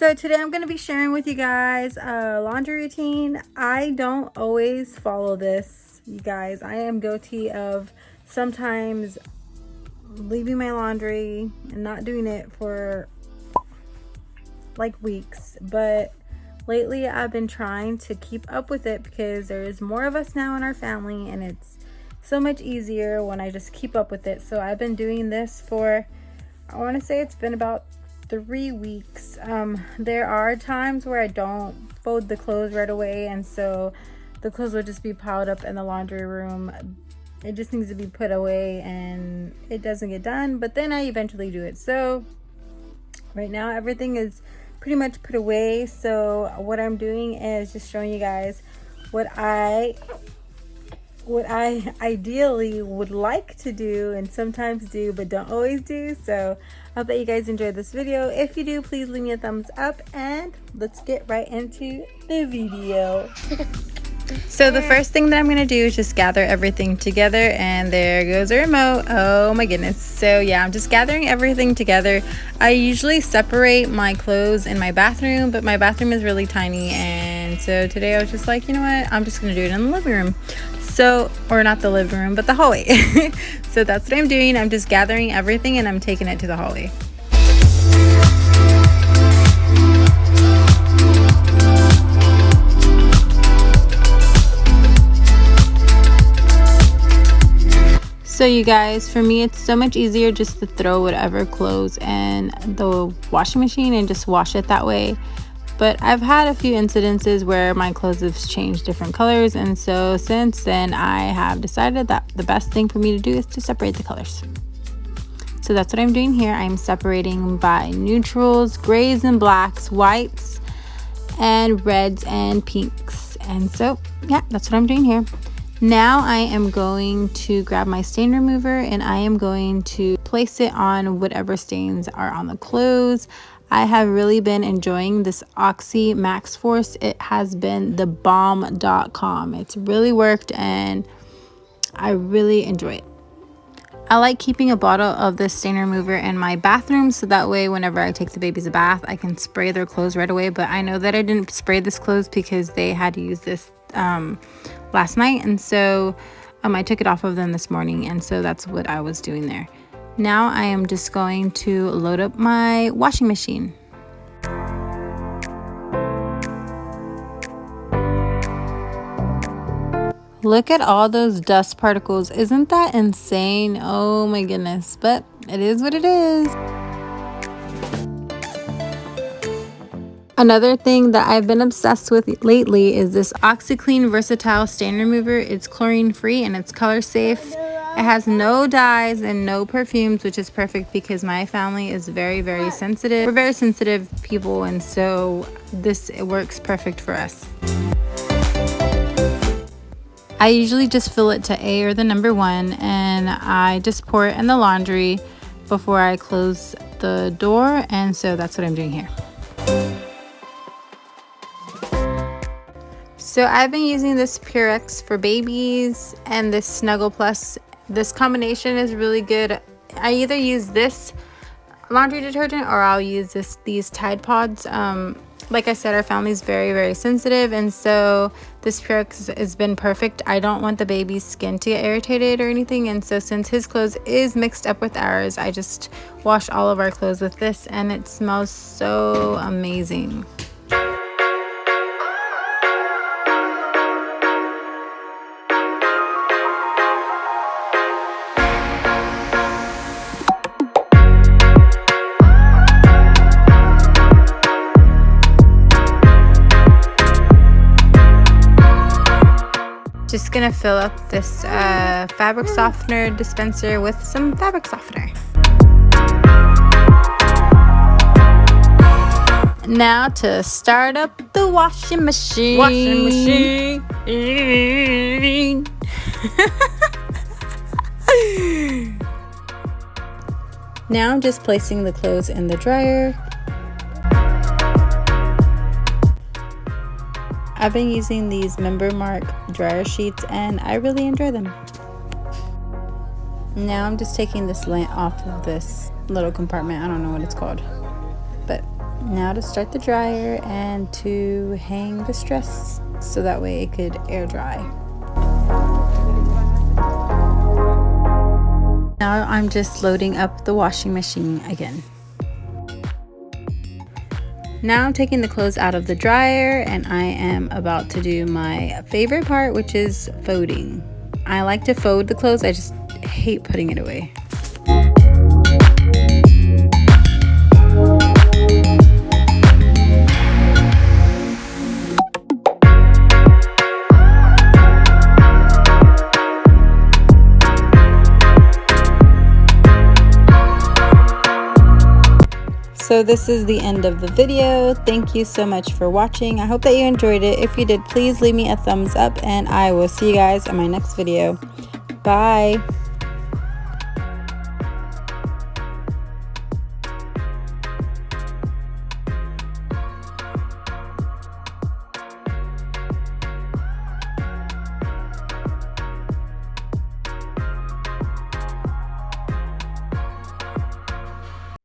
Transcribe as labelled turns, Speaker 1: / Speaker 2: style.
Speaker 1: So today I'm going to be sharing with you guys a laundry routine. I don't always follow this, you guys. I am guilty of sometimes leaving my laundry and not doing it for like weeks, but lately I've been trying to keep up with it because there's more of us now in our family and it's so much easier when I just keep up with it. So I've been doing this for, I want to say it's been about 3 weeks. There are times where I don't fold the clothes right away, and so the clothes will just be piled up in the laundry room. It just needs to be put away and it doesn't get done, but then I eventually do it. So right now everything is pretty much put away. So what I'm doing is just showing you guys what I ideally would like to do and sometimes do but don't always do. So I hope that you guys enjoyed this video. If you do, please leave me a thumbs up and let's get right into the video. So the first thing that I'm going to do is just gather everything together, and there goes the remote. Oh my goodness. So yeah, I'm just gathering everything together. I usually separate my clothes in my bathroom, but my bathroom is really tiny, and so today I was just like, you know what, I'm just going to do it in the living room. So, or not the living room, but the hallway. So that's what I'm doing. I'm just gathering everything and I'm taking it to the hallway. So you guys, for me it's so much easier just to throw whatever clothes in the washing machine and just wash it that way. But I've had a few incidences where my clothes have changed different colors, and so since then I have decided that the best thing for me to do is to separate the colors. So that's what I'm doing here. I'm separating by neutrals, grays and blacks, whites and reds and pinks. And so yeah, that's what I'm doing here. Now I am going to grab my stain remover and I am going to place it on whatever stains are on the clothes. I have really been enjoying this Oxy Max Force. It has been the bomb.com. It's really worked and I really enjoy it. I like keeping a bottle of this stain remover in my bathroom so that way whenever I take the babies a bath I can spray their clothes right away. But I know that I didn't spray this clothes because they had to use this last night, and so I took it off of them this morning, and so that's what I was doing there. Now I am just going to load up my washing machine. Look at all those dust particles. Isn't that insane? Oh my goodness, but it is what it is. Another thing that I've been obsessed with lately is this OxiClean Versatile Stain Remover. It's chlorine free and it's color safe. It has no dyes and no perfumes, which is perfect because my family is very sensitive. We're very sensitive people, and so it works perfect for us. I usually just fill it to A or the number 1, and I just pour it in the laundry before I close the door, and so that's what I'm doing here. So I've been using this Purex for babies and this Snuggle Plus. This combination is really good. I either use this laundry detergent or I'll use these Tide Pods. Like I said, our family's very sensitive, and so this Purex has been perfect. I don't want the baby's skin to get irritated or anything, and so since his clothes is mixed up with ours, I just wash all of our clothes with this, and it smells so amazing. Just gonna fill up this fabric softener dispenser with some fabric softener. Now to start up the washing machine. Now I'm just placing the clothes in the dryer. I've been using these Member Mark dryer sheets and I really enjoy them. Now I'm just taking this lint off of this little compartment. I don't know what it's called, but Now to start the dryer and to hang the stress so that way it could air dry. Now I'm just loading up the washing machine again. Now I'm taking the clothes out of the dryer and I am about to do my favorite part, which is folding. I like to fold the clothes, I just hate putting it away. So this is the end of the video. Thank you so much for watching. I hope that you enjoyed it. If you did, please leave me a thumbs up and I will see you guys in my next video. Bye.